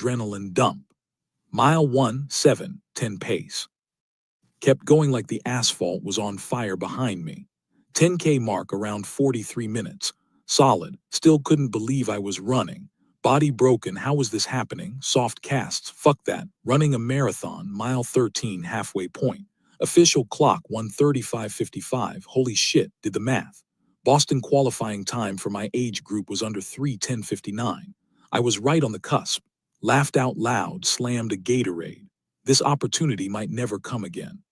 adrenaline dump. Mile 1, 7, 10 pace. Kept going like the asphalt was on fire behind me. 10K mark around 43 minutes. Solid. Still couldn't believe I was running. Body broken. How was this happening? Soft casts. Fuck that. Running a marathon. Mile 13 halfway point. Official clock 1:35:55. Holy shit. Did the math. Boston qualifying time for my age group was under 3:10:59. I was right on the cusp. Laughed out loud. Slammed a Gatorade. This opportunity might never come again.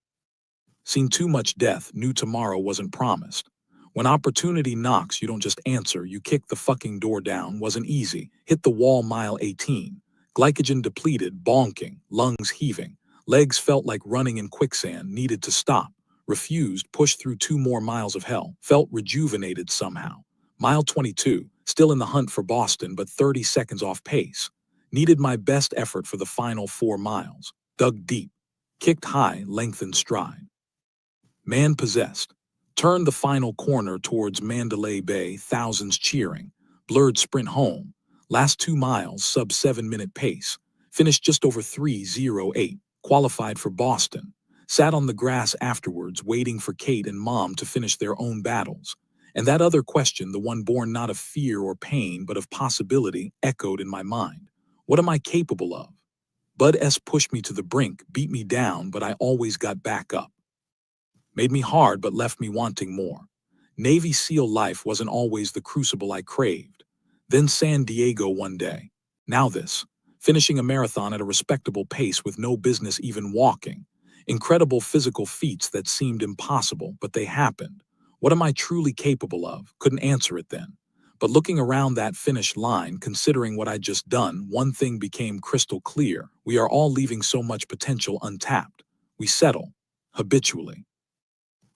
Seen too much death, knew tomorrow wasn't promised. When opportunity knocks, you don't just answer, you kick the fucking door down. Wasn't easy. Hit the wall mile 18. Glycogen depleted, bonking, lungs heaving. Legs felt like running in quicksand, needed to stop. Refused, pushed through 2 more miles of hell. Felt rejuvenated somehow. Mile 22, still in the hunt for Boston, but 30 seconds off pace. Needed my best effort for the final 4 miles. Dug deep. Kicked high, lengthened stride. Man possessed. Turned the final corner towards Mandalay Bay, thousands cheering. Blurred sprint home. Last 2 miles, sub 7-minute pace. Finished just over 3:08. Qualified for Boston. Sat on the grass afterwards, waiting for Kate and Mom to finish their own battles. And that other question, the one born not of fear or pain, but of possibility, echoed in my mind. What am I capable of? Bud S. pushed me to the brink, beat me down, but I always got back up. Made me hard but left me wanting more. Navy SEAL life wasn't always the crucible I craved. Then San Diego one day. Now this. Finishing a marathon at a respectable pace with no business even walking. Incredible physical feats that seemed impossible, but they happened. What am I truly capable of? Couldn't answer it then. But looking around that finish line, considering what I'd just done, one thing became crystal clear. We are all leaving so much potential untapped. We settle. Habitually.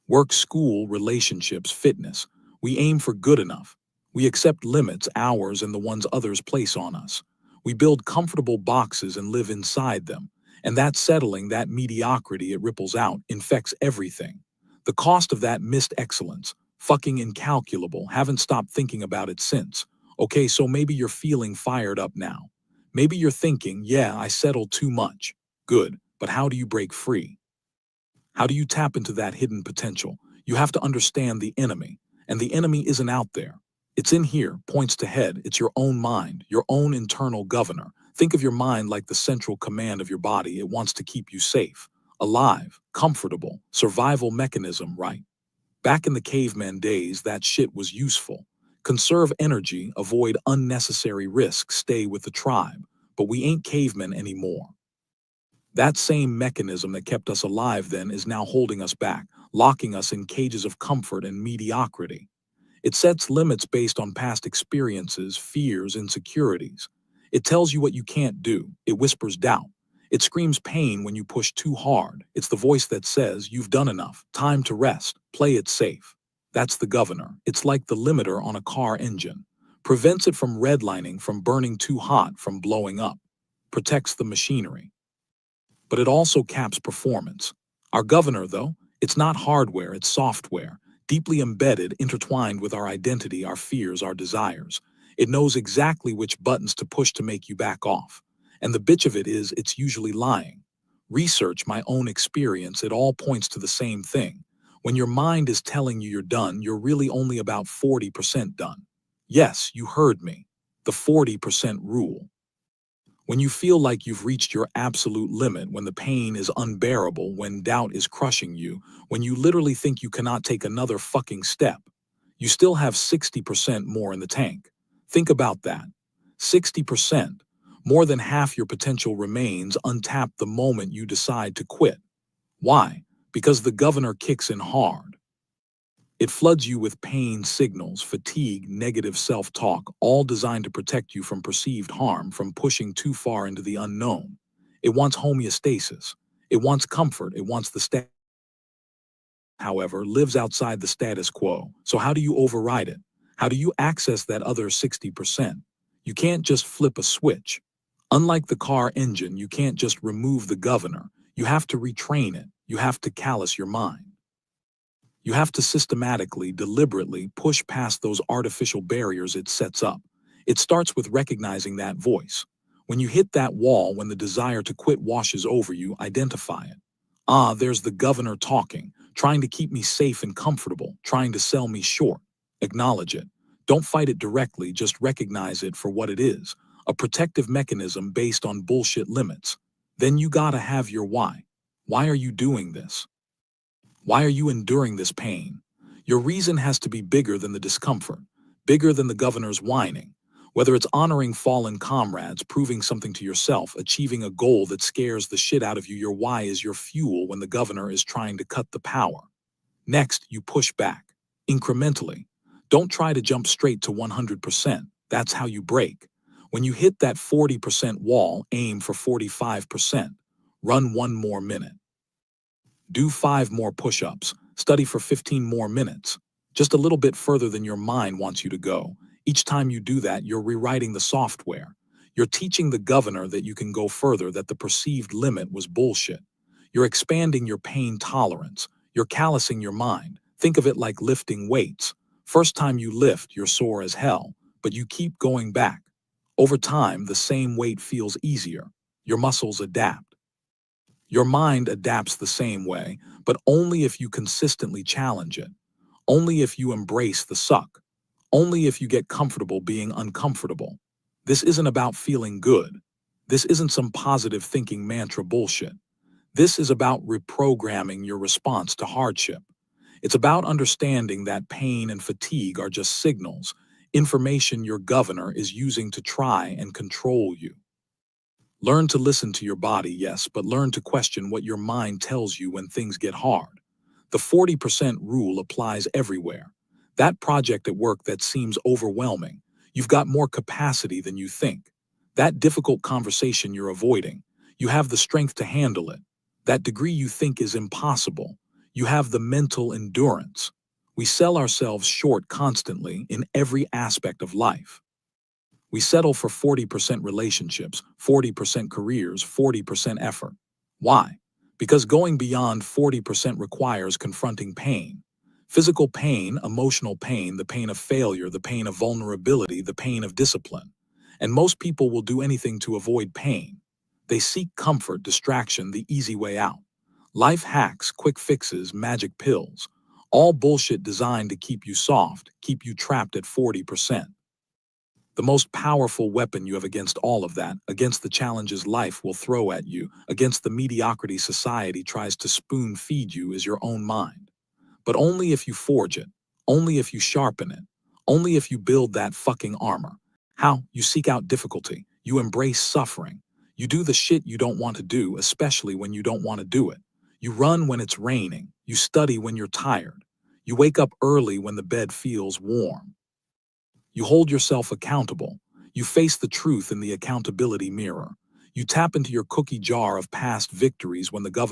Work, school, relationships, fitness. We aim for good enough. We accept limits, ours and the ones others place on us. We build comfortable boxes and live inside them. And that settling, that mediocrity, it ripples out, infects everything. The cost of that missed excellence, fucking incalculable, haven't stopped thinking about it since. Okay, so maybe you're feeling fired up now. Maybe you're thinking, yeah, I settled too much. Good, but how do you break free? How do you tap into that hidden potential? You have to understand the enemy, and the enemy isn't out there. It's in here, points to head. It's your own mind, your own internal governor. Think of your mind like the central command of your body. It wants to keep you safe, alive, comfortable, survival mechanism, right? Back in the caveman days, that shit was useful. Conserve energy, avoid unnecessary risks, stay with the tribe. But we ain't cavemen anymore. That same mechanism that kept us alive then is now holding us back, locking us in cages of comfort and mediocrity. It sets limits based on past experiences, fears, insecurities. It tells you what you can't do. It whispers doubt. It screams pain when you push too hard. It's the voice that says, you've done enough, time to rest, play it safe. That's the governor. It's like the limiter on a car engine. Prevents it from redlining, from burning too hot, from blowing up. Protects the machinery. But it also caps performance. Our governor, though, it's not hardware, it's software, deeply embedded, intertwined with our identity, our fears, our desires. It knows exactly which buttons to push to make you back off. And the bitch of it is, it's usually lying. Research, my own experience, it all points to the same thing. When your mind is telling you you're done, you're really only about 40% done. Yes, you heard me. The 40% rule. When you feel like you've reached your absolute limit, when the pain is unbearable, when doubt is crushing you, when you literally think you cannot take another fucking step, you still have 60% more in the tank. Think about that. 60%. More than half your potential remains untapped the moment you decide to quit. Why? Because the governor kicks in hard. It floods you with pain signals, fatigue, negative self-talk, all designed to protect you from perceived harm, from pushing too far into the unknown. It wants homeostasis. It wants comfort. It wants the status. However, lives outside the status quo. So how do you override it? How do you access that other 60%? You can't just flip a switch. Unlike the car engine, you can't just remove the governor. You have to retrain it. You have to callous your mind. You have to systematically, deliberately push past those artificial barriers it sets up. It starts with recognizing that voice. When you hit that wall, when the desire to quit washes over you, identify it. There's the governor talking, trying to keep me safe and comfortable, trying to sell me short. Acknowledge it. Don't fight it directly, just recognize it for what it is, a protective mechanism based on bullshit limits. Then you gotta have your why. Why are you doing this? Why are you enduring this pain? Your reason has to be bigger than the discomfort, bigger than the governor's whining. Whether it's honoring fallen comrades, proving something to yourself, achieving a goal that scares the shit out of you, your why is your fuel when the governor is trying to cut the power. Next, you push back, incrementally. Don't try to jump straight to 100%. That's how you break. When you hit that 40% wall, aim for 45%. Run 1 more minute. Do 5 more push-ups. Study for 15 more minutes. Just a little bit further than your mind wants you to go. Each time you do that, you're rewriting the software. You're teaching the governor that you can go further, that the perceived limit was bullshit. You're expanding your pain tolerance. You're callousing your mind. Think of it like lifting weights. First time you lift, you're sore as hell, but you keep going back. Over time, the same weight feels easier. Your muscles adapt. Your mind adapts the same way, but only if you consistently challenge it. Only if you embrace the suck. Only if you get comfortable being uncomfortable. This isn't about feeling good. This isn't some positive thinking mantra bullshit. This is about reprogramming your response to hardship. It's about understanding that pain and fatigue are just signals, information your governor is using to try and control you. Learn to listen to your body, yes, but learn to question what your mind tells you when things get hard. The 40% rule applies everywhere. That project at work that seems overwhelming, you've got more capacity than you think. That difficult conversation you're avoiding, you have the strength to handle it. That degree you think is impossible, you have the mental endurance. We sell ourselves short constantly in every aspect of life. We settle for 40% relationships, 40% careers, 40% effort. Why? Because going beyond 40% requires confronting pain. Physical pain, emotional pain, the pain of failure, the pain of vulnerability, the pain of discipline. And most people will do anything to avoid pain. They seek comfort, distraction, the easy way out. Life hacks, quick fixes, magic pills. All bullshit designed to keep you soft, keep you trapped at 40%. The most powerful weapon you have against all of that, against the challenges life will throw at you, against the mediocrity society tries to spoon feed you, is your own mind. But only if you forge it, only if you sharpen it, only if you build that fucking armor. How? You seek out difficulty, you embrace suffering, you do the shit you don't want to do, especially when you don't want to do it. You run when it's raining, you study when you're tired, you wake up early when the bed feels warm. You hold yourself accountable. You face the truth in the accountability mirror. You tap into your cookie jar of past victories when the government